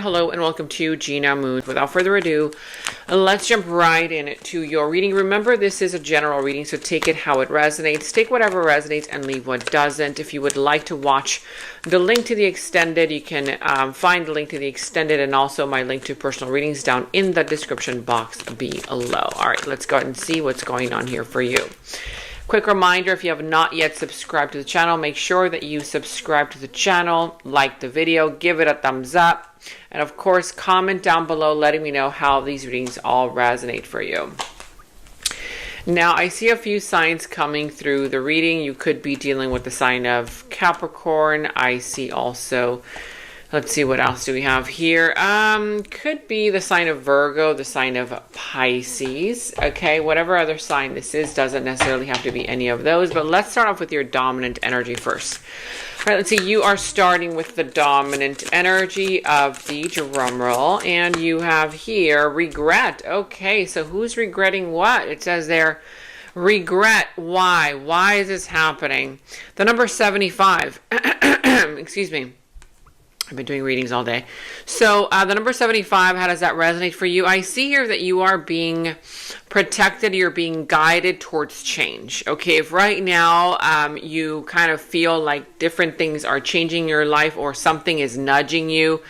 Hello and welcome to Gena Moon. Without further ado, let's jump right into your reading. Remember, this is a general reading, so take it how it resonates. Take whatever resonates and leave what doesn't. If you would like to watch the link to the extended, you can find the link to the extended and also my link to personal readings down in the description box below. All right, let's go ahead and see what's going on here for you. Quick reminder, if you have not yet subscribed to the channel, make sure that you subscribe to the channel, like the video, give it a thumbs up, and of course, comment down below letting me know how these readings all resonate for you. Now, I see a few signs coming through the reading. You could be dealing with the sign of Capricorn. I see also, let's see, what else do we have here? Could be the sign of Virgo, the sign of Pisces. Okay, whatever other sign this is, doesn't necessarily have to be any of those. But let's start off with your dominant energy first. All right, let's see. You are starting with the dominant energy of the drum roll. And you have here regret. Okay, so who's regretting what? It says there, regret. Why? Why is this happening? The number 75. Excuse me. I've been doing readings all day. So the number 75, how does that resonate for you? I see here that you are being protected. You're being guided towards change. Okay, if right now you kind of feel like different things are changing your life or something is nudging you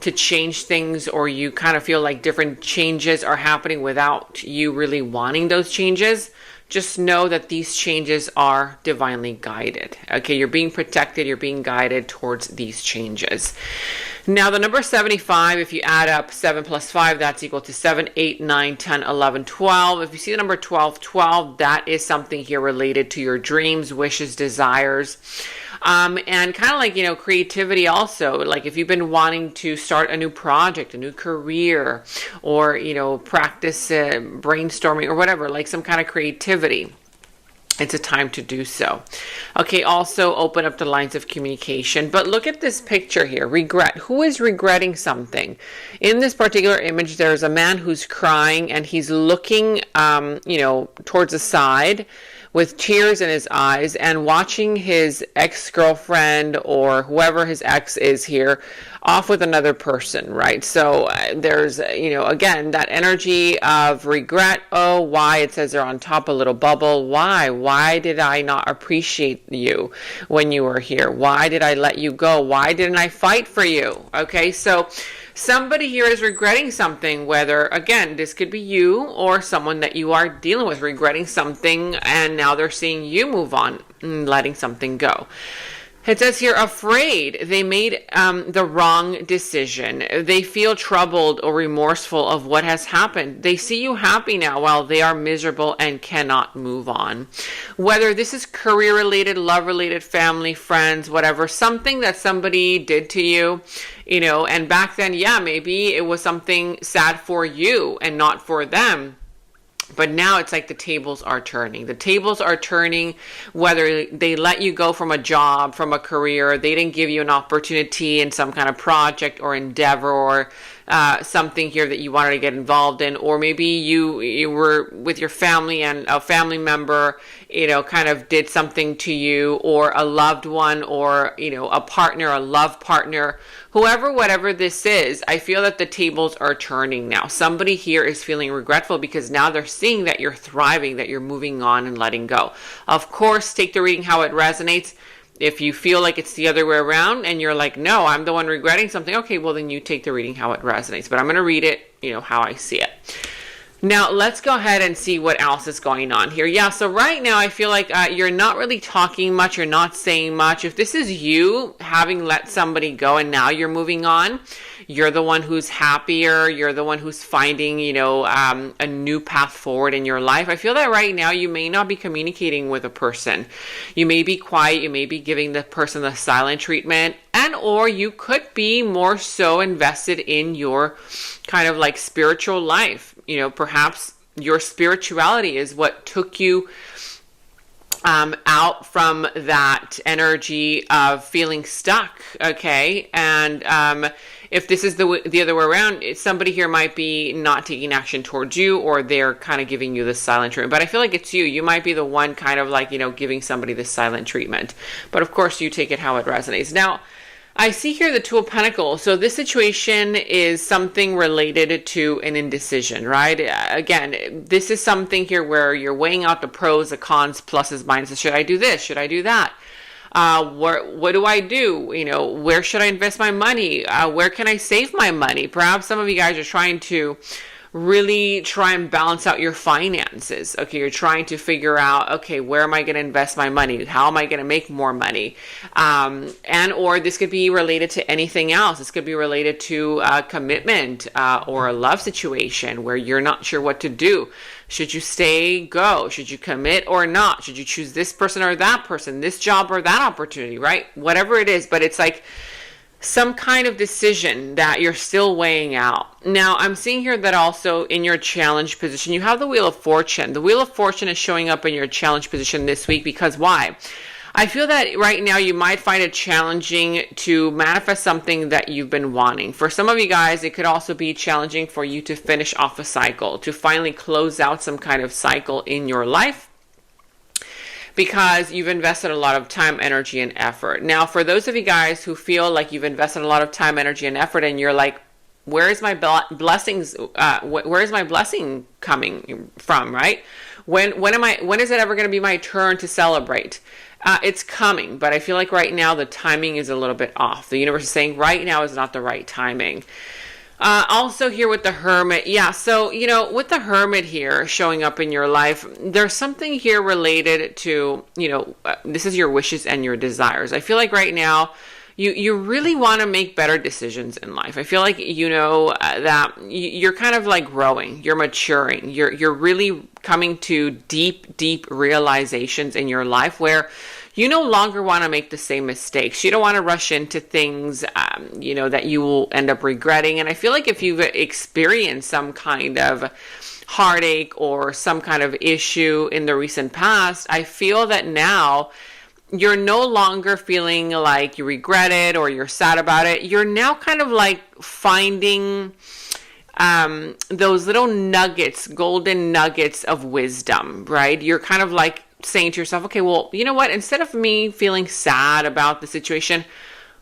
to change things, or you kind of feel like different changes are happening without you really wanting those changes, just know that these changes are divinely guided. Okay, you're being protected, you're being guided towards these changes. Now, the number 75, if you add up 7 plus 5, that's equal to 7, 8, 9, 10, 11, 12. If you see the number 12, 12, that is something here related to your dreams, wishes, desires. And kind of like, you know, creativity also. Like if you've been wanting to start a new project, a new career, or, you know, practice brainstorming or whatever, like some kind of creativity, it's a time to do so. Okay, also open up the lines of communication. But look at this picture here, regret. Who is regretting something? In this particular image, there's a man who's crying and he's looking, you know, towards the side with tears in his eyes and watching his ex-girlfriend or whoever his ex is here off with another person, right? So there's, you know, again, that energy of regret. Oh, why? It says they're on top, a little bubble. Why did I not appreciate you when you were here? Why did I let you go? Why didn't I fight for you? Okay, so somebody here is regretting something, whether, again, this could be you or someone that you are dealing with regretting something, and now they're seeing you move on and letting something go. It says here, afraid they made the wrong decision. They feel troubled or remorseful of what has happened. They see you happy now while they are miserable and cannot move on. Whether this is career-related, love-related, family, friends, whatever, something that somebody did to you, you know, and back then, yeah, maybe it was something sad for you and not for them. But now it's like the tables are turning. The tables are turning, whether they let you go from a job, from a career, they didn't give you an opportunity in some kind of project or endeavor or something here that you wanted to get involved in, or maybe you were with your family and a family member, you know, kind of did something to you, or a loved one, or, you know, a partner, a love partner, whoever, whatever this is. I feel that the tables are turning now. Somebody here is feeling regretful because now they're seeing that you're thriving, that you're moving on and letting go. Of course, take the reading how it resonates. If you feel like it's the other way around and you're like, no, I'm the one regretting something, okay, well then you take the reading how it resonates. But I'm going to read it, you know, how I see it. Now, let's go ahead and see what else is going on here. Yeah, so right now I feel like you're not really talking much. You're not saying much. If this is you having let somebody go and now you're moving on, you're the one who's happier. You're the one who's finding, you know, a new path forward in your life. I feel that right now you may not be communicating with a person. You may be quiet. You may be giving the person the silent treatment, and or you could be more so invested in your kind of like spiritual life. You know, perhaps your spirituality is what took you out from that energy of feeling stuck. Okay. And if this is the other way around, somebody here might be not taking action towards you, or they're kind of giving you the silent treatment. But I feel like it's you. You might be the one kind of like, you know, giving somebody the silent treatment. But of course, you take it how it resonates. Now, I see here the Two of Pentacles. So this situation is something related to an indecision, right? Again, this is something here where you're weighing out the pros, the cons, pluses, minuses. Should I do this? Should I do that? What do I do? You know, where should I invest my money? Where can I save my money? Perhaps some of you guys are trying to really try and balance out your finances. Okay, you're trying to figure out, okay, where am I going to invest my money? How am I going to make more money? And or this could be related to anything else. This could be related to commitment or a love situation where you're not sure what to do. Should you stay, go? Should you commit or not? Should you choose this person or that person, this job or that opportunity, right? Whatever it is, but it's like some kind of decision that you're still weighing out. Now, I'm seeing here that also in your challenge position, you have the Wheel of Fortune. The Wheel of Fortune is showing up in your challenge position this week because why? I feel that right now you might find it challenging to manifest something that you've been wanting. For some of you guys, it could also be challenging for you to finish off a cycle, to finally close out some kind of cycle in your life, because you've invested a lot of time, energy, and effort. Now, for those of you guys who feel like you've invested a lot of time, energy, and effort, and you're like, where is my blessings? Where is my blessing coming from? Right? When is it ever going to be my turn to celebrate? It's coming, but I feel like right now the timing is a little bit off. The universe is saying right now is not the right timing. Also here with the Hermit. Yeah, so, you know, with the Hermit here showing up in your life, there's something here related to, you know, this is your wishes and your desires. I feel like right now you really want to make better decisions in life. I feel like, you know, that you're kind of like growing, you're maturing, you're really coming to deep realizations in your life where you no longer want to make the same mistakes. You don't want to rush into things, you know, that you will end up regretting. And I feel like if you've experienced some kind of heartache or some kind of issue in the recent past, I feel that now you're no longer feeling like you regret it or you're sad about it. You're now kind of like finding those little nuggets, golden nuggets of wisdom, right? You're kind of like saying to yourself, okay, well, you know what? Instead of me feeling sad about the situation,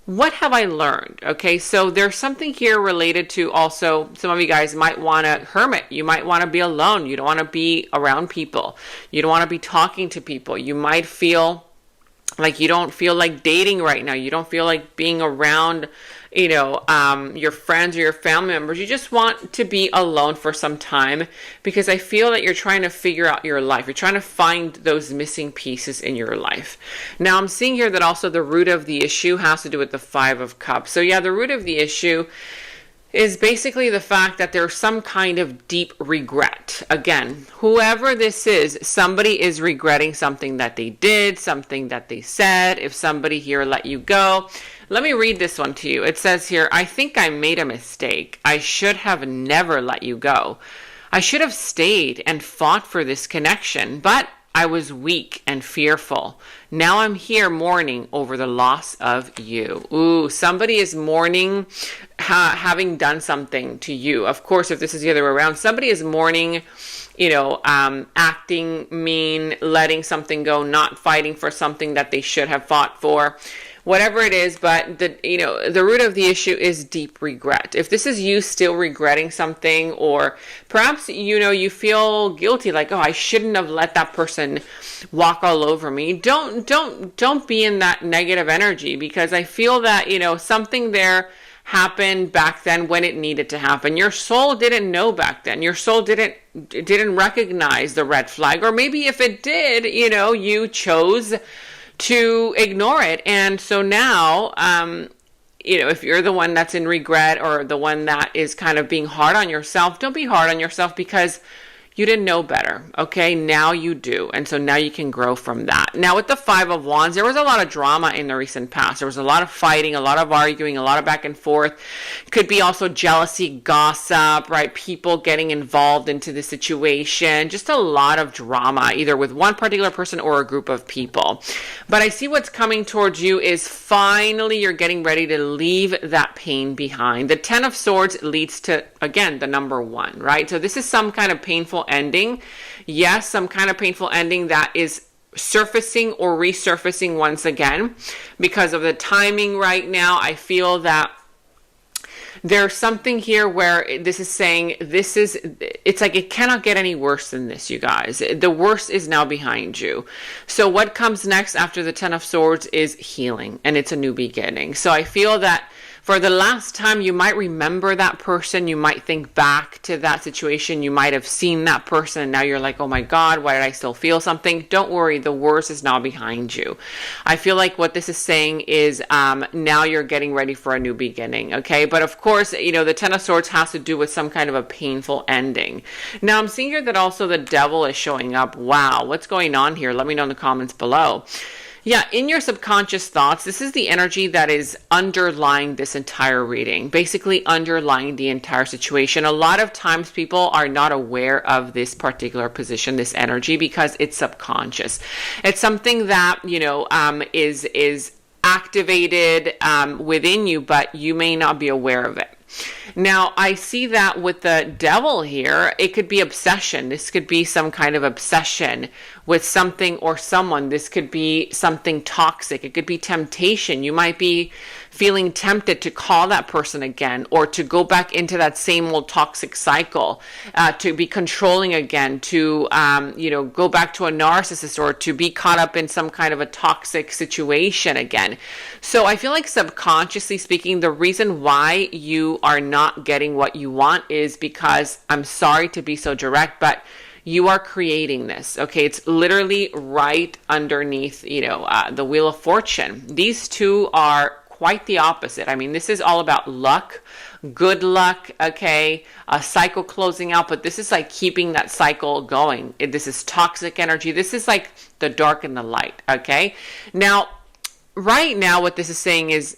what have I learned? Okay, so there's something here related to also, some of you guys might want to hermit. You might want to be alone. You don't want to be around people. You don't want to be talking to people. You might feel like you don't feel like dating right now. You don't feel like being around, you know, your friends or your family members. You just want to be alone for some time because I feel that you're trying to figure out your life. You're trying to find those missing pieces in your life. Now, I'm seeing here that also the root of the issue has to do with the Five of Cups. So yeah, the root of the issue is basically the fact that there's some kind of deep regret. Again, whoever this is, somebody is regretting something that they did, something that they said. If somebody here let you go, let me read this one to you. It says here, I think I made a mistake. I should have never let you go. I should have stayed and fought for this connection, but I was weak and fearful. Now I'm here mourning over the loss of you. Ooh, somebody is mourning having done something to you. Of course, if this is the other way around, somebody is mourning, you know, acting mean, letting something go, not fighting for something that they should have fought for. Whatever it is, but the root of the issue is deep regret. If this is you still regretting something, or perhaps, you know, you feel guilty, like, oh, I shouldn't have let that person walk all over me. Don't be in that negative energy, because I feel that, you know, something there happened back then when it needed to happen. Your soul didn't know back then. Your soul didn't recognize the red flag, or maybe if it did, you know, you chose to ignore it. And so now, you know, if you're the one that's in regret or the one that is kind of being hard on yourself, don't be hard on yourself because you didn't know better. Okay, now you do. And so now you can grow from that. Now with the Five of Wands, there was a lot of drama in the recent past. There was a lot of fighting, a lot of arguing, a lot of back and forth. Could be also jealousy, gossip, right? People getting involved into the situation. Just a lot of drama, either with one particular person or a group of people. But I see what's coming towards you is finally you're getting ready to leave that pain behind. The Ten of Swords leads to, again, the number one, right? So this is some kind of painful ending. Yes, some kind of painful ending that is surfacing or resurfacing once again because of the timing right now. I feel that there's something here where this is saying it's like it cannot get any worse than this, you guys. The worst is now behind you. So what comes next after the Ten of Swords is healing, and it's a new beginning. So I feel that for the last time, you might remember that person. You might think back to that situation. You might have seen that person and now you're like, oh my God, why did I still feel something? Don't worry, the worst is now behind you. I feel like what this is saying is now you're getting ready for a new beginning, okay? But of course, you know, the Ten of Swords has to do with some kind of a painful ending. Now, I'm seeing here that also the Devil is showing up. Wow, what's going on here? Let me know in the comments below. Yeah, in your subconscious thoughts, this is the energy that is underlying this entire reading, basically underlying the entire situation. A lot of times people are not aware of this particular position, this energy, because it's subconscious. It's something that, you know, is activated within you, but you may not be aware of it. Now, I see that with the Devil here, it could be obsession. This could be some kind of obsession with something or someone. This could be something toxic. It could be temptation. You might be feeling tempted to call that person again, or to go back into that same old toxic cycle, to be controlling again, to, you know, go back to a narcissist, or to be caught up in some kind of a toxic situation again. So I feel like subconsciously speaking, the reason why you are not getting what you want is because, I'm sorry to be so direct, but you are creating this, okay? It's literally right underneath, you know, the Wheel of Fortune. These two are quite the opposite. I mean, this is all about luck, good luck, okay? A cycle closing out, but this is like keeping that cycle going. This is toxic energy. This is like the dark and the light, okay? Now, right now, what this is saying is,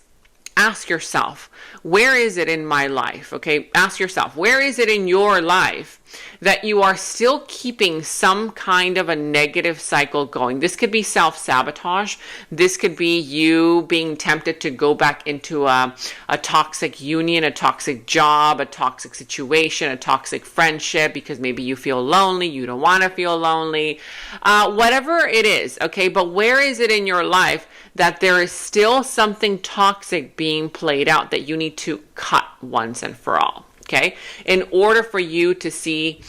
ask yourself, where is it in my life? Okay, ask yourself, where is it in your life that you are still keeping some kind of a negative cycle going? This could be self-sabotage. This could be you being tempted to go back into a toxic union, a toxic job, a toxic situation, a toxic friendship, because maybe you feel lonely, you don't want to feel lonely, whatever it is, okay? But where is it in your life that there is still something toxic being played out that you need to cut once and for all, okay? In order for you to see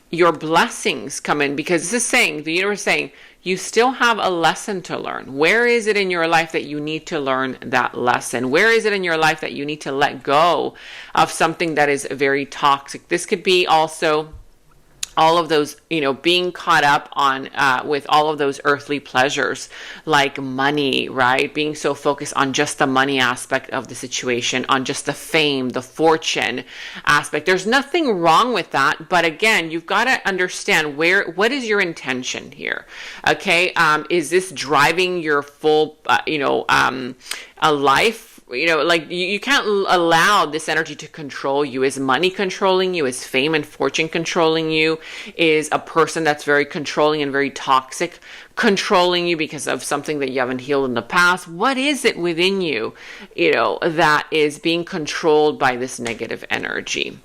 your blessings come in, because this is saying, the universe is saying, you still have a lesson to learn. Where is it in your life that you need to learn that lesson? Where is it in your life that you need to let go of something that is very toxic? This could be also all of those, you know, being caught up on with all of those earthly pleasures like money, right? Being so focused on just the money aspect of the situation, on just the fame, the fortune aspect. There's nothing wrong with that, but again, you've got to understand what is your intention here, okay? Is this driving your full, a life? You know, like you can't allow this energy to control you. Is money controlling you? Is fame and fortune controlling you? Is a person that's very controlling and very toxic controlling you because of something that you haven't healed in the past? What is it within you, you know, that is being controlled by this negative energy?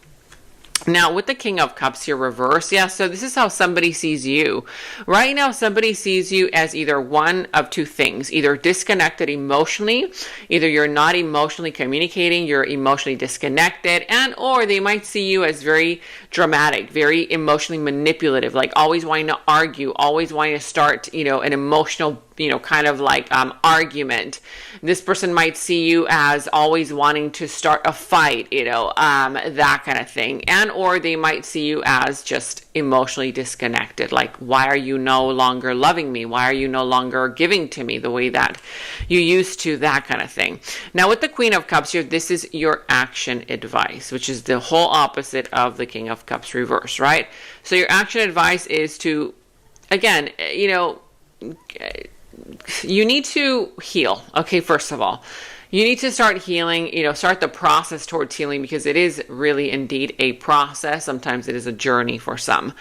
Now, with the King of Cups here reversed, yeah, so this is how somebody sees you. Right now, somebody sees you as either one of two things, either disconnected emotionally, either you're not emotionally communicating, you're emotionally disconnected, and or they might see you as very dramatic, very emotionally manipulative, like always wanting to argue, always wanting to start, you know, an emotional, you know, kind of like argument. This person might see you as always wanting to start a fight, you know, that kind of thing. And or they might see you as just emotionally disconnected. Like, why are you no longer loving me? Why are you no longer giving to me the way that you used to? That kind of thing. Now, with the Queen of Cups here, this is your action advice, which is the whole opposite of the King of Cups reverse, right? So your action advice is to, again, you know, you need to heal. Okay, first of all, you need to start healing, you know, start the process towards healing, because it is really indeed a process. Sometimes it is a journey for some.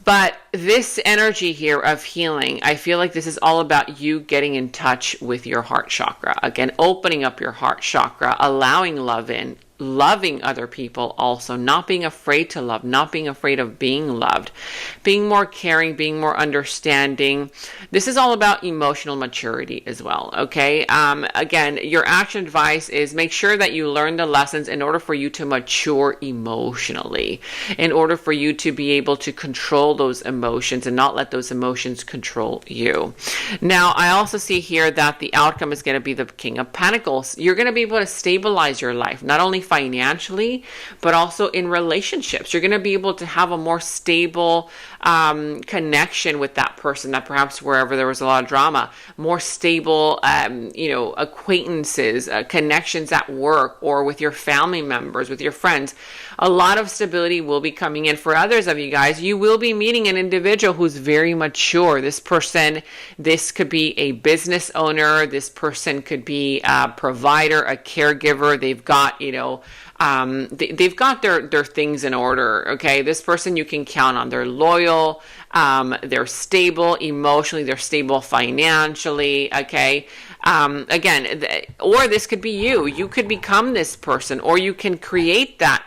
But this energy here of healing, I feel like this is all about you getting in touch with your heart chakra. Again, opening up your heart chakra, allowing love in, loving other people also, not being afraid to love, not being afraid of being loved, being more caring, being more understanding. This is all about emotional maturity as well, okay? Again, your action advice is make sure that you learn the lessons in order for you to mature emotionally, in order for you to be able to control those emotions and not let those emotions control you. Now, I also see here that the outcome is going to be the King of Pentacles. You're going to be able to stabilize your life, not only financially, but also in relationships. You're going to be able to have a more stable connection with that person, that perhaps wherever there was a lot of drama, more stable, acquaintances, connections at work or with your family members, with your friends. A lot of stability will be coming in. For others of you guys, you will be meeting an individual who's very mature. This person, this could be a business owner. This person could be a provider, a caregiver. They've got, they've got their things in order. Okay. This person you can count on. They're loyal. They're stable emotionally. They're stable financially. Okay. Again, or this could be you. You could become this person, or you can create that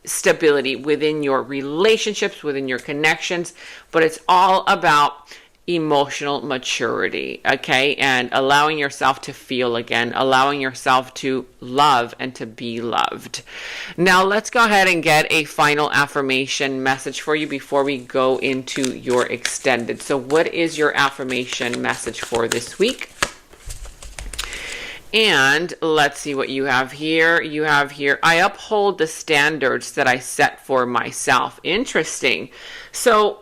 stability within your relationships, within your connections, but it's all about emotional maturity, okay? And allowing yourself to feel again, allowing yourself to love and to be loved. Now, let's go ahead and get a final affirmation message for you before we go into your extended. So what is your affirmation message for this week? And let's see what you have here. You have here, I uphold the standards that I set for myself. Interesting. So,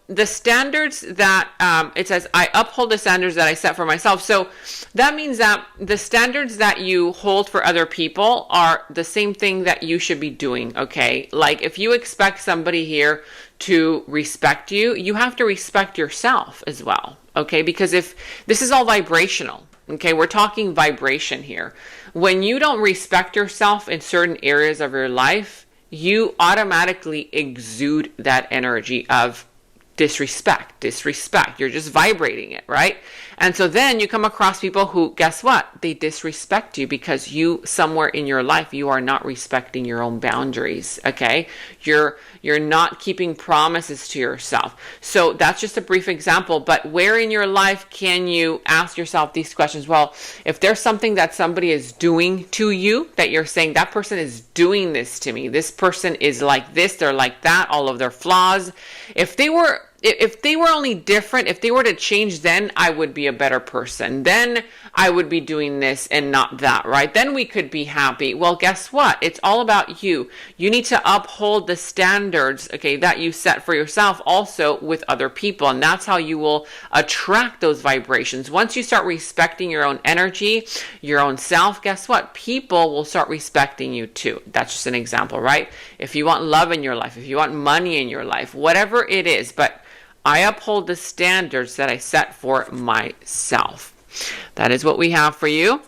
the standards that, it says, I uphold the standards that I set for myself. So that means that the standards that you hold for other people are the same thing that you should be doing, okay? Like if you expect somebody here to respect you, you have to respect yourself as well, okay? Because if this is all vibrational, okay, we're talking vibration here. When you don't respect yourself in certain areas of your life, you automatically exude that energy of disrespect. You're just vibrating it, right? And so then you come across people who, guess what? They disrespect you because you, somewhere in your life, you are not respecting your own boundaries, okay? You're not keeping promises to yourself. So that's just a brief example, but where in your life can you ask yourself these questions? Well, if there's something that somebody is doing to you, that you're saying, that person is doing this to me, this person is like this, they're like that, all of their flaws. If they were only different, if they were to change, then I would be a better person. Then I would be doing this and not that, right? Then we could be happy. Well, guess what? It's all about you. You need to uphold the standards, okay, that you set for yourself also with other people. And that's how you will attract those vibrations. Once you start respecting your own energy, your own self, guess what? People will start respecting you too. That's just an example, right? If you want love in your life, if you want money in your life, whatever it is, but I uphold the standards that I set for myself. That is what we have for you.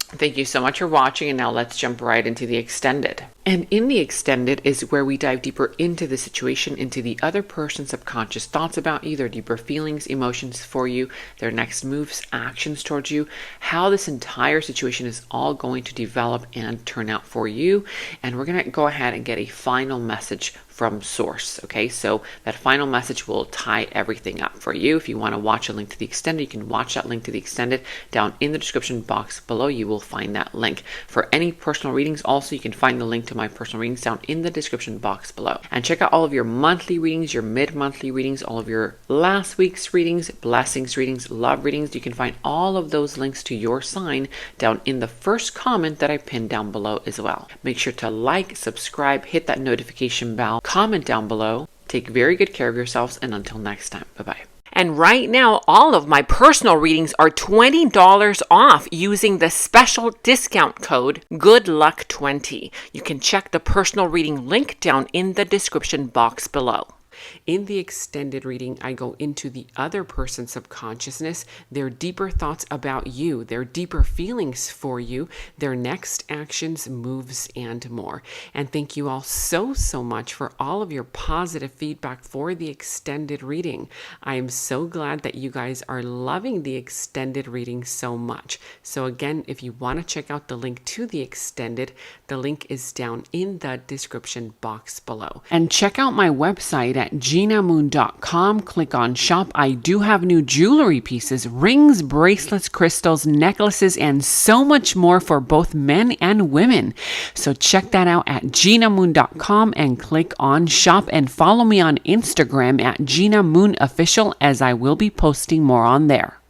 Thank you so much for watching, and now let's jump right into the extended. And in the extended is where we dive deeper into the situation, into the other person's subconscious thoughts about you, their deeper feelings, emotions for you, their next moves, actions towards you, how this entire situation is all going to develop and turn out for you. And we're going to go ahead and get a final message from source. Okay, so that final message will tie everything up for you. If you want to watch a link to the extended, you can watch that link to the extended down in the description box below. You will find that link. For any personal readings, also you can find the link to my personal readings down in the description box below. And check out all of your monthly readings, your mid-monthly readings, all of your last week's readings, blessings readings, love readings. You can find all of those links to your sign down in the first comment that I pinned down below as well. Make sure to like, subscribe, hit that notification bell, comment down below. Take very good care of yourselves, and until next time, bye-bye. And right now, all of my personal readings are $20 off using the special discount code GOODLUCK20. You can check the personal reading link down in the description box below. In the extended reading, I go into the other person's subconsciousness, their deeper thoughts about you, their deeper feelings for you, their next actions, moves, and more. And thank you all so much for all of your positive feedback for the extended reading. I am so glad that you guys are loving the extended reading so much. So again, if you want to check out the link to the extended, the link is down in the description box below. And check out my website at genamoon.com. Click on shop. I do have new jewelry pieces, rings, bracelets, crystals, necklaces, and so much more for both men and women. So check that out at genamoon.com and click on shop, and follow me on Instagram at Gena Moon Official, as I will be posting more on there.